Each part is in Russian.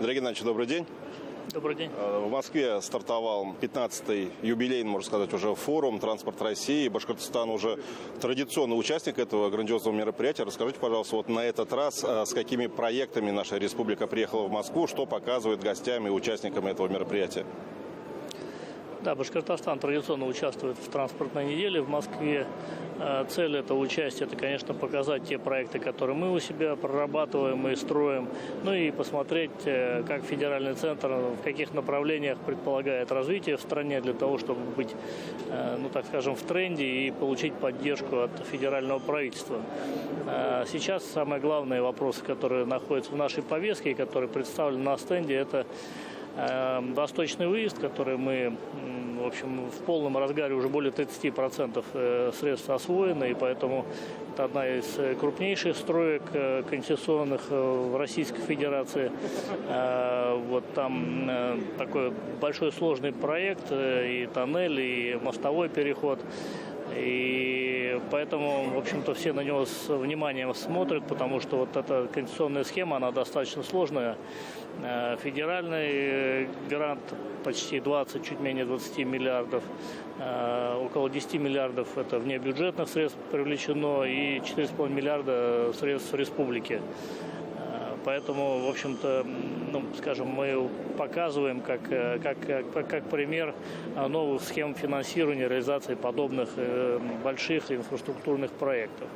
Андрей Геннадьевич, добрый день. Добрый день. В Москве стартовал 15-й юбилейный, можно сказать, уже форум «Транспорт России». Башкортостан уже традиционный участник этого грандиозного мероприятия. Расскажите, пожалуйста, вот на этот раз, с какими проектами наша республика приехала в Москву, что показывает гостям и участникам этого мероприятия? Да, Башкортостан традиционно участвует в транспортной неделе в Москве. Цель этого участия – это, конечно, показать те проекты, которые мы у себя прорабатываем и строим, ну и посмотреть, как федеральный центр, в каких направлениях предполагает развитие в стране для того, чтобы быть, ну так скажем, в тренде и получить поддержку от федерального правительства. Сейчас самые главные вопросы, которые находятся в нашей повестке и которые представлены на стенде, это восточный выезд, который мы, в общем, в полном разгаре, уже более 30% средств освоено, и поэтому это одна из крупнейших строек концессионных в Российской Федерации. Вот там такой большой сложный проект, и тоннель, и мостовой переход. И поэтому, в общем-то, все на него с вниманием смотрят, потому что вот эта концессионная схема, она достаточно сложная. Федеральный грант почти 20, чуть менее 20 миллиардов. Около 10 миллиардов это внебюджетных средств привлечено и 4,5 миллиарда средств республики. Поэтому, в общем-то, ну, скажем, мы показываем как пример новых схем финансирования, реализации подобных больших инфраструктурных проектов.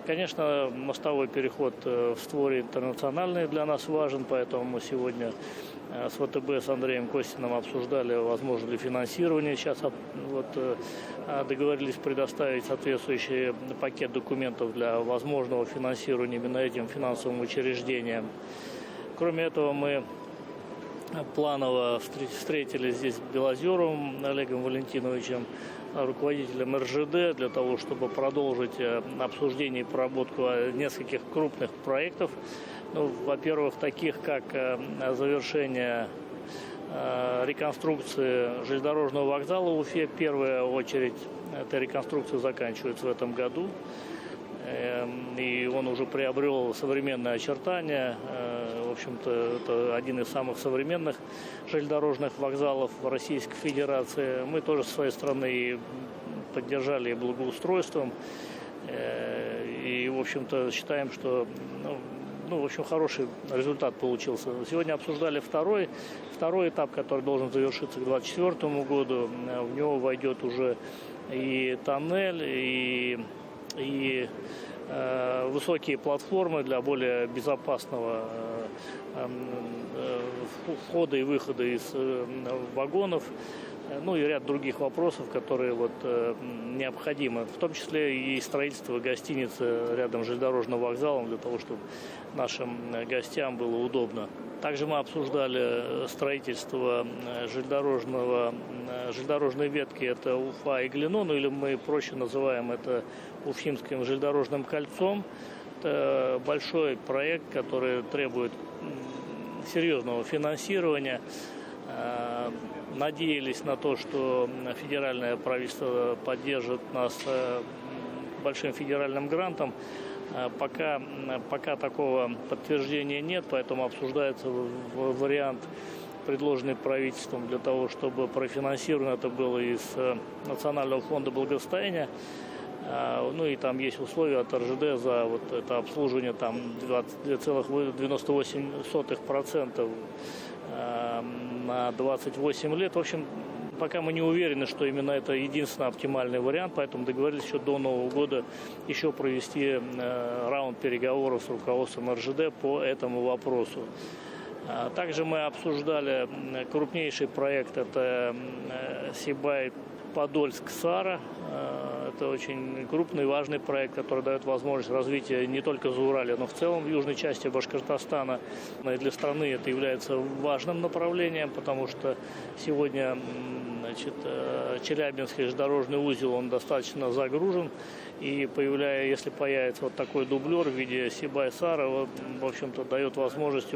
Конечно, мостовой переход в створе интернациональный для нас важен, поэтому мы сегодня с ВТБ, с Андреем Костиным обсуждали, возможно ли финансирование. Сейчас вот договорились предоставить соответствующий пакет документов для возможного финансирования именно этим финансовым учреждением. Кроме этого, мы планово встретились здесь с Белозеровым Олегом Валентиновичем, руководителем РЖД, для того, чтобы продолжить обсуждение и проработку нескольких крупных проектов. Ну, во-первых, таких как завершение реконструкции железнодорожного вокзала в Уфе. Первая очередь эта реконструкция заканчивается в этом году. И он уже приобрел современные очертания. В общем-то, это один из самых современных железнодорожных вокзалов в Российской Федерации. Мы тоже со своей стороны поддержали благоустройством. И, в общем-то, считаем, что в общем, хороший результат получился. Сегодня обсуждали второй этап, который должен завершиться к 2024 году. В него войдет уже и тоннель, и высокие платформы для более безопасного входа и выхода из вагонов, ну и ряд других вопросов, которые необходимы, в том числе и строительство гостиницы рядом с железнодорожным вокзалом, для того, чтобы нашим гостям было удобно. Также мы обсуждали строительство железнодорожной ветки, это Уфа и Глино, ну или мы проще называем это Уфимским железнодорожным кольцом. Это большой проект, который требует серьезного финансирования. Надеялись на то, что федеральное правительство поддержит нас большим федеральным грантом. Пока такого подтверждения нет, поэтому обсуждается вариант, предложенный правительством, для того, чтобы профинансировано это было из Национального фонда благосостояния. Ну и там есть условия от РЖД за вот это обслуживание, там 2,98% на 28 лет. В общем, пока мы не уверены, что именно это единственный оптимальный вариант, поэтому договорились еще до Нового года еще провести раунд переговоров с руководством РЖД по этому вопросу. Также мы обсуждали крупнейший проект, это Сибай-Подольск-Сара. Это очень крупный и важный проект, который дает возможность развития не только Зауралья, но в целом в южной части Башкортостана. И для страны это является важным направлением, потому что сегодня Челябинский железнодорожный узел, он достаточно загружен. И если появится вот такой дублер в виде Сибай-Сара, в общем-то, дает возможность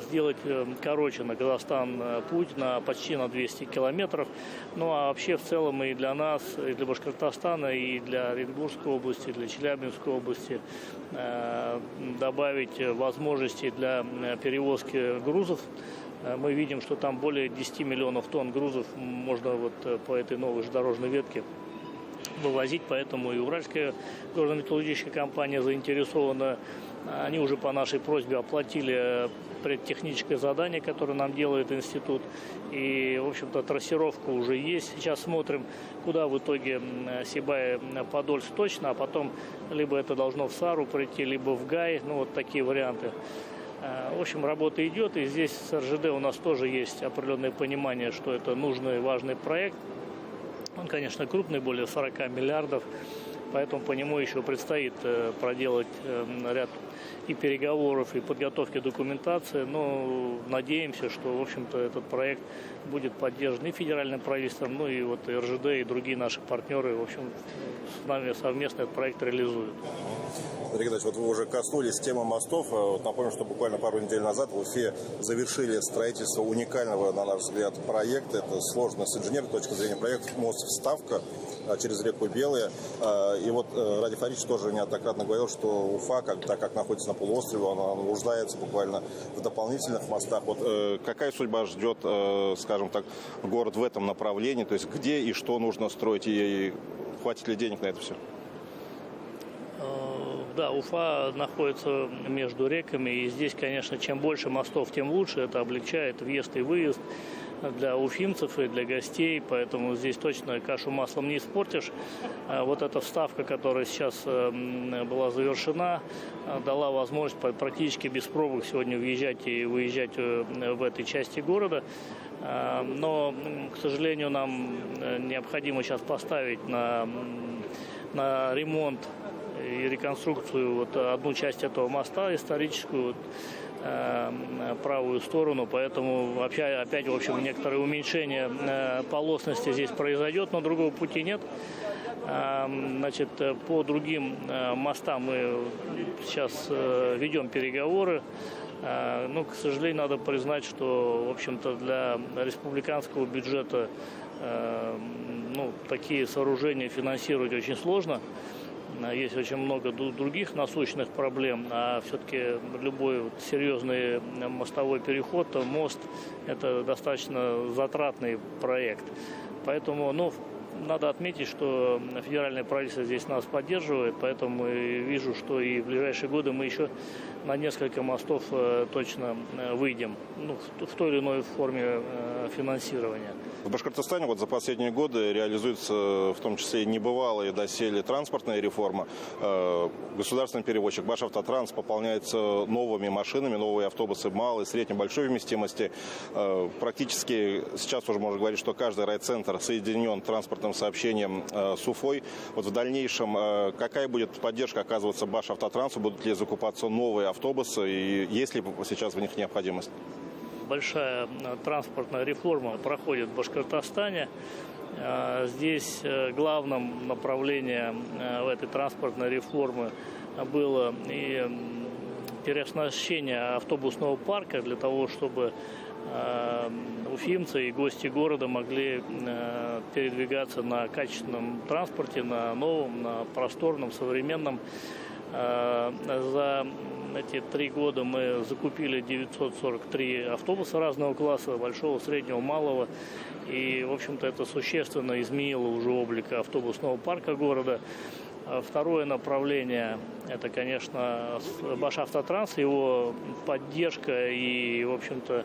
сделать короче на Казахстан путь почти на 200 километров. Ну а вообще в целом и для нас, и для Башкортостана, и для Оренбургской области, для Челябинской области добавить возможностей для перевозки грузов. Мы видим, что там более 10 миллионов тонн грузов можно вот по этой новой железнодорожной ветке вывозить, поэтому и Уральская горно-металлургическая компания заинтересована. Они уже по нашей просьбе оплатили предтехническое задание, которое нам делает институт. И, в общем-то, трассировка уже есть. Сейчас смотрим, куда в итоге Сибай-Подольск точно, а потом либо это должно в Сару прийти, либо в Гай. Ну, вот такие варианты. В общем, работа идет, и здесь с РЖД у нас тоже есть определенное понимание, что это нужный и важный проект. Он, конечно, крупный, более 40 миллиардов, поэтому по нему еще предстоит проделать ряд и переговоров, и подготовки документации. Но надеемся, что, в общем-то, этот проект будет поддержан и федеральным правительством, ну и вот и РЖД, и другие наши партнеры, в общем, с нами совместно этот проект реализуют. Андрей Геннадьевич, вот вы уже коснулись темы мостов. Вот напомню, что буквально пару недель назад в Уфе завершили строительство уникального, на наш взгляд, проекта. Это сложно с инженерной точки зрения проект мост «Вставка» через реку Белая. И вот Ради Фаридович тоже неоднократно говорил, что Уфа, так как находится на полуострове, она нуждается буквально в дополнительных мостах. Вот какая судьба ждет, скажем так, город в этом направлении? То есть где и что нужно строить, и хватит ли денег на это все? Да, Уфа находится между реками, и здесь, конечно, чем больше мостов, тем лучше. Это облегчает въезд и выезд для уфимцев и для гостей, поэтому здесь точно кашу маслом не испортишь. Вот эта вставка, которая сейчас была завершена, дала возможность практически без пробок сегодня въезжать и выезжать в этой части города. Но, к сожалению, нам необходимо сейчас поставить на ремонт и реконструкцию вот одну часть этого моста, историческую, правую сторону, поэтому опять, в общем, некоторое уменьшение полосности здесь произойдет, но другого пути нет. Значит, по другим мостам мы сейчас ведем переговоры. Но, к сожалению, надо признать, что, в общем-то, для республиканского бюджета такие сооружения финансировать очень сложно. Есть очень много других насущных проблем, а все-таки любой серьезный мостовой переход, мост, это достаточно затратный проект. Поэтому, надо отметить, что федеральное правительство здесь нас поддерживает, поэтому вижу, что и в ближайшие годы мы еще на несколько мостов точно выйдем, в той или иной форме финансирования. В Башкортостане вот за последние годы реализуется в том числе и небывалая доселе транспортная реформа. Государственный перевозчик Башавтотранс пополняется новыми машинами, новые автобусы малой, средней, большой вместимости. Практически сейчас уже можно говорить, что каждый райцентр соединен транспортным сообщением с Уфой. Вот в дальнейшем какая будет поддержка оказываться Башавтотрансу? Будут ли закупаться новые автобусы и есть ли сейчас в них необходимость? Большая транспортная реформа проходит в Башкортостане. Здесь главным направлением в этой транспортной реформы было и переоснащение автобусного парка для того, чтобы уфимцы и гости города могли передвигаться на качественном транспорте, на новом, на просторном, современном. За эти 3 года мы закупили 943 автобуса разного класса, большого, среднего, малого. И, в общем-то, это существенно изменило уже облик автобусного парка города. Второе направление – это, конечно, Башавтотранс, его поддержка и, в общем-то,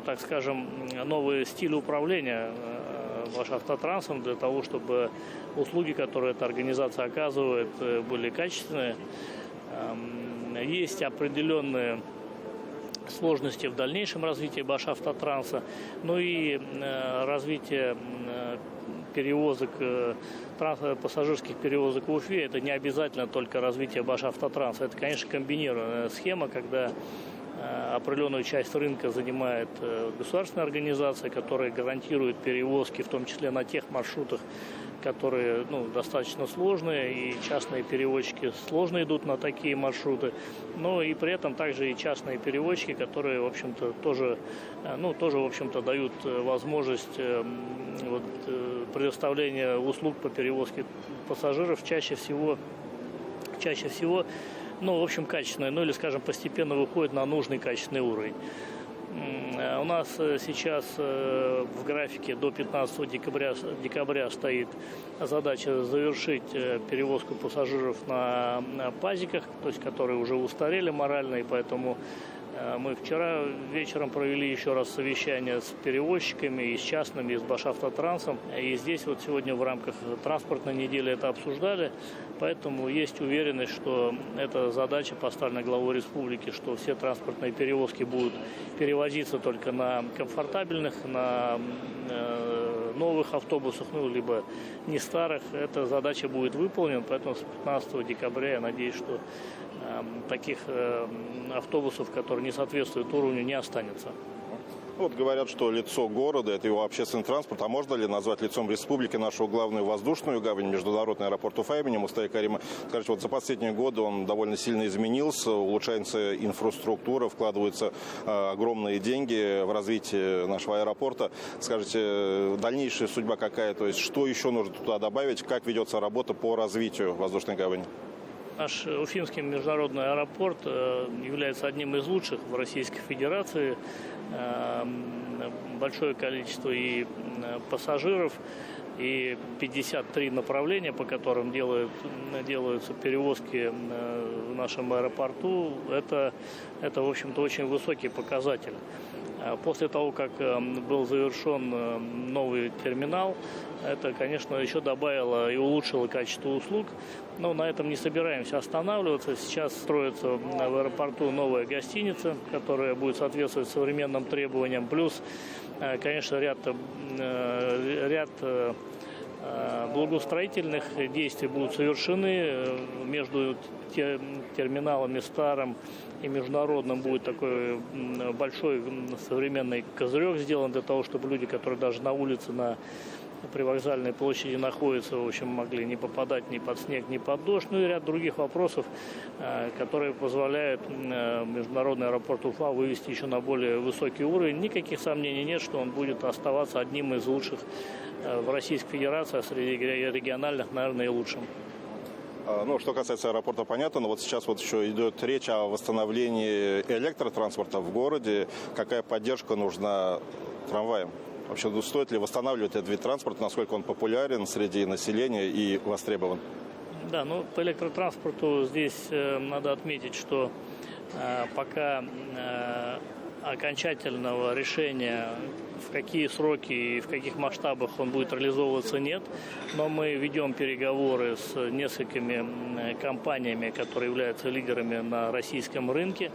так скажем, новый стиль управления Башавтотрансом для того, чтобы услуги, которые эта организация оказывает, были качественные. Есть определенные сложности в дальнейшем развитии Башавтотранса, и развитие перевозок, пассажирских перевозок в Уфе. Это не обязательно только развитие Башавтотранса. Это, конечно, комбинированная схема, когда определенную часть рынка занимает государственная организация, которая гарантирует перевозки, в том числе на тех маршрутах, которые достаточно сложные, и частные перевозчики сложно идут на такие маршруты, но и при этом также и частные перевозчики, которые, в общем-то, тоже в общем-то, дают возможность предоставления услуг по перевозке пассажиров чаще всего, в общем, качественное, или, скажем, постепенно выходит на нужный качественный уровень. У нас сейчас в графике до 15 декабря стоит задача завершить перевозку пассажиров на пазиках, то есть которые уже устарели морально, и поэтому мы вчера вечером провели еще раз совещание с перевозчиками, и с частными, и с Башавтотрансом. И здесь вот сегодня в рамках транспортной недели это обсуждали. Поэтому есть уверенность, что эта задача поставлена главой республики, что все транспортные перевозки будут перевозиться только на комфортабельных, на новых автобусах, либо не старых. Эта задача будет выполнена, поэтому с 15 декабря я надеюсь, что таких автобусов, которые не соответствуют уровню, не останется. Вот говорят, что лицо города – это его общественный транспорт. А можно ли назвать лицом республики нашу главную воздушную гавань, международный аэропорт Уфа имени Мустафы Карима? Скажите, вот за последние годы он довольно сильно изменился, улучшается инфраструктура, вкладываются огромные деньги в развитие нашего аэропорта. Скажите, дальнейшая судьба какая? То есть что еще нужно туда добавить? Как ведется работа по развитию воздушной гавани? Наш Уфимский международный аэропорт является одним из лучших в Российской Федерации. Большое количество и пассажиров, и 53 направления, по которым делаются перевозки в нашем аэропорту. Это в общем-то, очень высокий показатель. После того, как был завершен новый терминал, это, конечно, еще добавило и улучшило качество услуг. Но на этом не собираемся останавливаться. Сейчас строится в аэропорту новая гостиница, которая будет соответствовать современным требованиям. Плюс, конечно, ряд благоустроительных действий будут совершены. Между терминалами старым и международным будет такой большой современный козырек сделан для того, чтобы люди, которые даже на улице, на привокзальной площади находятся, в общем, могли не попадать ни под снег, ни под дождь. И ряд других вопросов, которые позволяют международный аэропорт Уфа вывести еще на более высокий уровень. Никаких сомнений нет, что он будет оставаться одним из лучших в Российской Федерации, а среди региональных, наверное, и лучшим. Что касается аэропорта, понятно, но вот сейчас вот еще идет речь о восстановлении электротранспорта в городе. Какая поддержка нужна трамваям? Вообще, стоит ли восстанавливать этот вид транспорта, насколько он популярен среди населения и востребован? Да, по электротранспорту здесь надо отметить, что пока окончательного решения, в какие сроки и в каких масштабах он будет реализовываться, нет. Но мы ведем переговоры с несколькими компаниями, которые являются лидерами на российском рынке.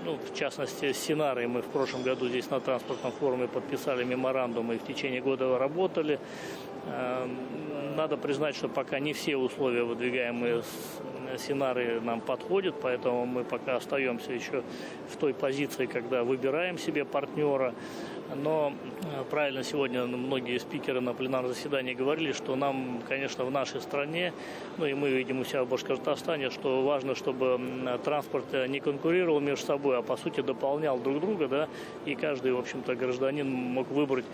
В частности, с Синарой мы в прошлом году здесь на транспортном форуме подписали меморандум и в течение года работали. Надо признать, что пока не все условия, выдвигаемые с Синары, нам подходят, поэтому мы пока остаемся еще в той позиции, когда выбираем себе партнера. Но правильно сегодня многие спикеры на пленарном заседании говорили, что нам, конечно, в нашей стране, и мы видим у себя в Башкортостане, что важно, чтобы транспорт не конкурировал между собой, а по сути дополнял друг друга, да, и каждый, в общем-то, гражданин мог выбрать,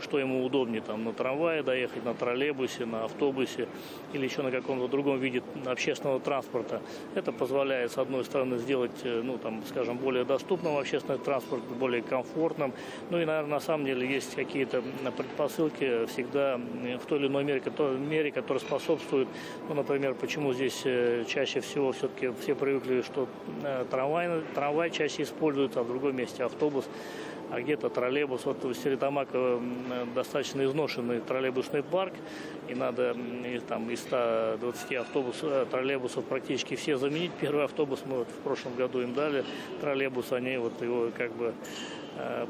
что ему удобнее, на трамвае доехать, на троллейбусе, на автобусе или еще на каком-то другом виде общественного транспорта. Это позволяет, с одной стороны, сделать, скажем, более доступным общественный транспорт, более комфортным. И, наверное, на самом деле есть какие-то предпосылки всегда в той или иной мере, которые способствуют, например, почему здесь чаще всего все-таки все привыкли, что трамвай чаще используется, а в другом месте автобус, а где-то троллейбус. Вот в Стерлитамаково достаточно изношенный троллейбусный парк, и надо из 120 троллейбусов практически все заменить. Первый автобус мы в прошлом году им дали, троллейбус, они его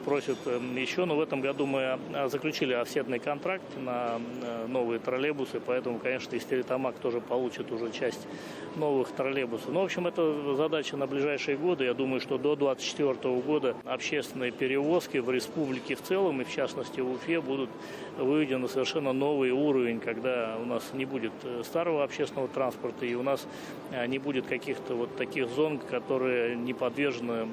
просят еще. Но в этом году мы заключили офсетный контракт на новые троллейбусы, поэтому, конечно, и Стерлитамак тоже получит уже часть новых троллейбусов. Ну, в общем, это задача на ближайшие годы. Я думаю, что до 2024 года общественные перевозки в республике в целом, и в частности в Уфе, будут выведены на совершенно новый уровень, когда у нас не будет старого общественного транспорта и у нас не будет каких-то вот таких зон, которые не подвержены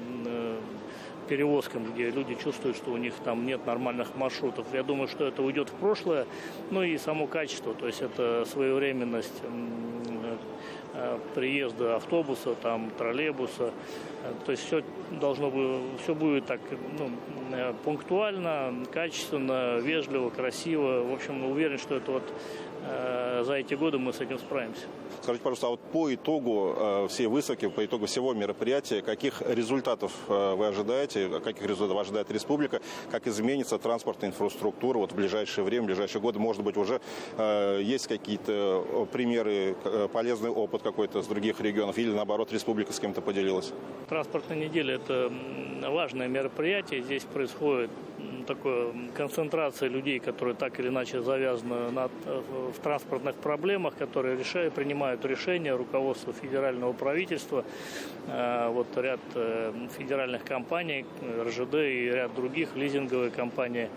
перевозкам, где люди чувствуют, что у них там нет нормальных маршрутов. Я думаю, что это уйдет в прошлое. Ну и само качество, то есть это своевременность приезда автобуса, там, троллейбуса. То есть все будет так, пунктуально, качественно, вежливо, красиво. В общем, уверен, что это вот за эти годы мы с этим справимся. Скажите, пожалуйста, а вот по итогу всей выставки, по итогу всего мероприятия, каких результатов вы ожидаете, каких результатов ожидает республика, как изменится транспортная инфраструктура вот в ближайшее время, в ближайшие годы? Может быть, уже есть какие-то примеры, полезный опыт какой-то с других регионов или, наоборот, республика с кем-то поделилась? Транспортная неделя – это важное мероприятие. Здесь происходит такая концентрация людей, которые так или иначе завязаны в транспортных проблемах, которые принимают решения, руководство федерального правительства, вот ряд федеральных компаний, РЖД и ряд других, лизинговые компании,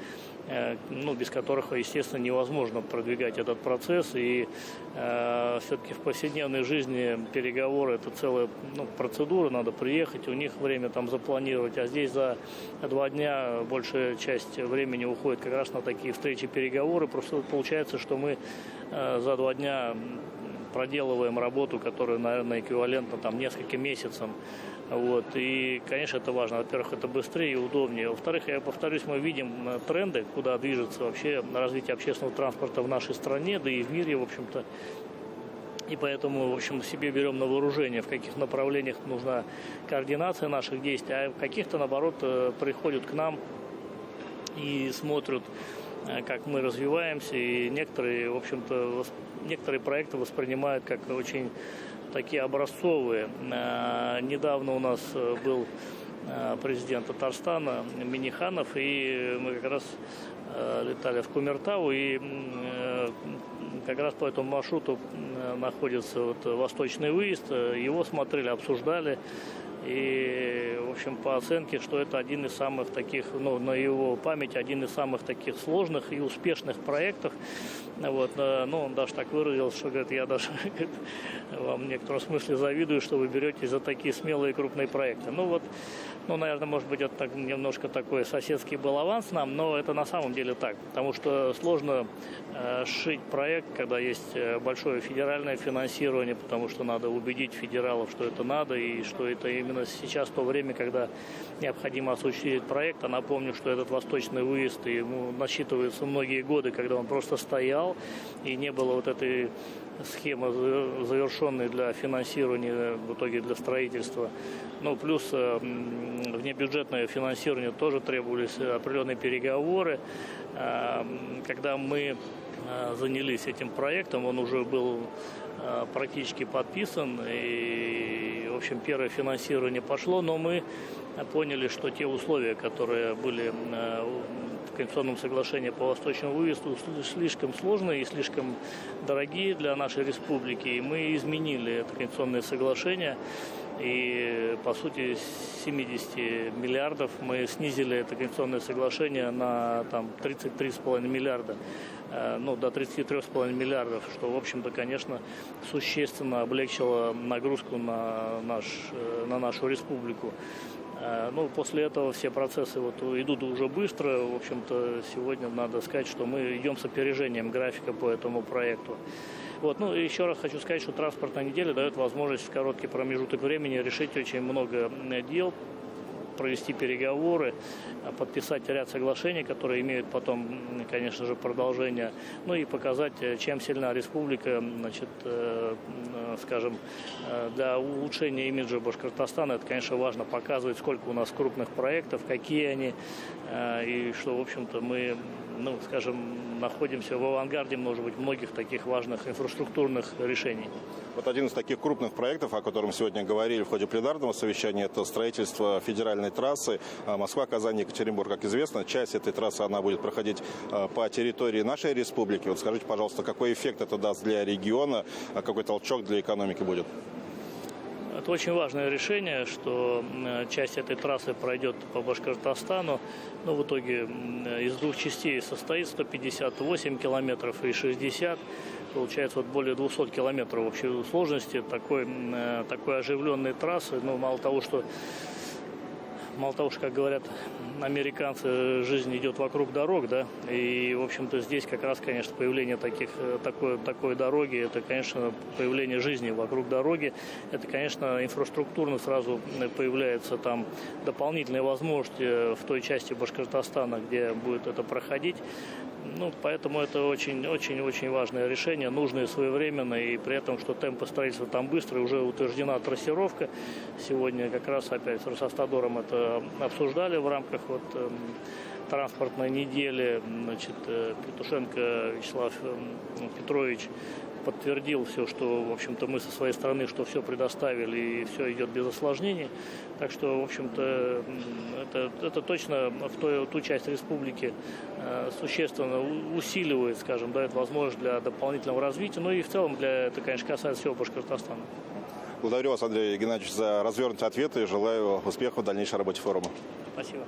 без которых, естественно, невозможно продвигать этот процесс. И все-таки в повседневной жизни переговоры – это целая процедура, надо приехать, у них время там запланировать, а здесь за 2 дня большая часть времени уходит как раз на такие встречи, переговоры. Просто получается, что мы за 2 дня проделываем работу, которая, наверное, эквивалентна там нескольким месяцам. Вот. И, конечно, это важно. Во-первых, это быстрее и удобнее. Во-вторых, я повторюсь, мы видим тренды, куда движется вообще развитие общественного транспорта в нашей стране, да и в мире, в общем-то. И поэтому, в общем, себе берем на вооружение, в каких направлениях нужна координация наших действий, а в каких-то, наоборот, приходят к нам и смотрят, как мы развиваемся, и некоторые, в общем-то, некоторые проекты воспринимают как очень такие образцовые. Недавно у нас был президент Татарстана Миниханов, и мы как раз летали в Кумертау, и как раз по этому маршруту находится вот восточный выезд, его смотрели, обсуждали. И, в общем, по оценке, что это один из самых таких, на его память, один из самых таких сложных и успешных проектов. Вот, он даже так выразился, что, говорит, я даже вам в некотором смысле завидую, что вы беретесь за такие смелые крупные проекты. Наверное, может быть, это немножко такой соседский был аванс нам, но это на самом деле так. Потому что сложно сшить проект, когда есть большое федеральное финансирование, потому что надо убедить федералов, что это надо, и что это именно сейчас то время, когда необходимо осуществить проект. А напомню, что этот восточный выезд, ему насчитываются многие годы, когда он просто стоял, и не было вот этой схемы, завершенной для финансирования, в итоге для строительства. Плюс внебюджетное финансирование тоже требовались определенные переговоры. Когда мы занялись этим проектом, он уже был практически подписан, и, в общем, первое финансирование пошло, но мы поняли, что те условия, которые были в конституционном соглашении по восточному выезду, слишком сложные и слишком дорогие для нашей республики, и мы изменили это конституционное соглашение. И, по сути, с 70 миллиардов мы снизили это конституционное соглашение на 33,5 миллиарда, до 33,5 миллиардов, что, в общем-то, конечно, существенно облегчило нагрузку на нашу республику. После этого все процессы идут уже быстро. В общем-то, сегодня надо сказать, что мы идем с опережением графика по этому проекту. Еще раз хочу сказать, что транспортная неделя дает возможность в короткий промежуток времени решить очень много дел, провести переговоры, подписать ряд соглашений, которые имеют потом, конечно же, продолжение, и показать, чем сильна республика, для улучшения имиджа Башкортостана. Это, конечно, важно показывать, сколько у нас крупных проектов, какие они, и что, в общем-то, мы ну, скажем, находимся в авангарде, может быть, многих таких важных инфраструктурных решений. Вот один из таких крупных проектов, о котором сегодня говорили в ходе пленарного совещания, это строительство федеральной трассы Москва, Казань, Екатеринбург. Как известно, часть этой трассы она будет проходить по территории нашей республики. Вот скажите, пожалуйста, какой эффект это даст для региона, какой толчок для экономики будет? Это очень важное решение, что часть этой трассы пройдет по Башкортостану. Но в итоге из двух частей состоит 158 километров и 60. Получается вот более 200 километров в общей сложности такой оживленной трассы. Но мало того, что, как говорят американцы, жизнь идет вокруг дорог, да, и, в общем-то, здесь как раз, конечно, появление такой дороги, это, конечно, появление жизни вокруг дороги, это, конечно, инфраструктурно сразу появляется там дополнительные возможности в той части Башкортостана, где будет это проходить. Ну, поэтому это очень важное решение, нужное своевременно, и при этом, что темпы строительства там быстрые, уже утверждена трассировка. Сегодня как раз опять с Росавтодором это обсуждали в рамках транспортной недели. Значит, Петушенко Вячеслав Петрович подтвердил все, что, в общем-то, мы со своей стороны, что все предоставили и все идет без осложнений. Так что, в общем-то, это точно в ту часть республики существенно усиливает, скажем, дает возможность для дополнительного развития. Ну и в целом это, конечно, касается всего Башкортостана. Благодарю вас, Андрей Геннадьевич, за развернутые ответы и желаю успехов в дальнейшей работе форума. Спасибо.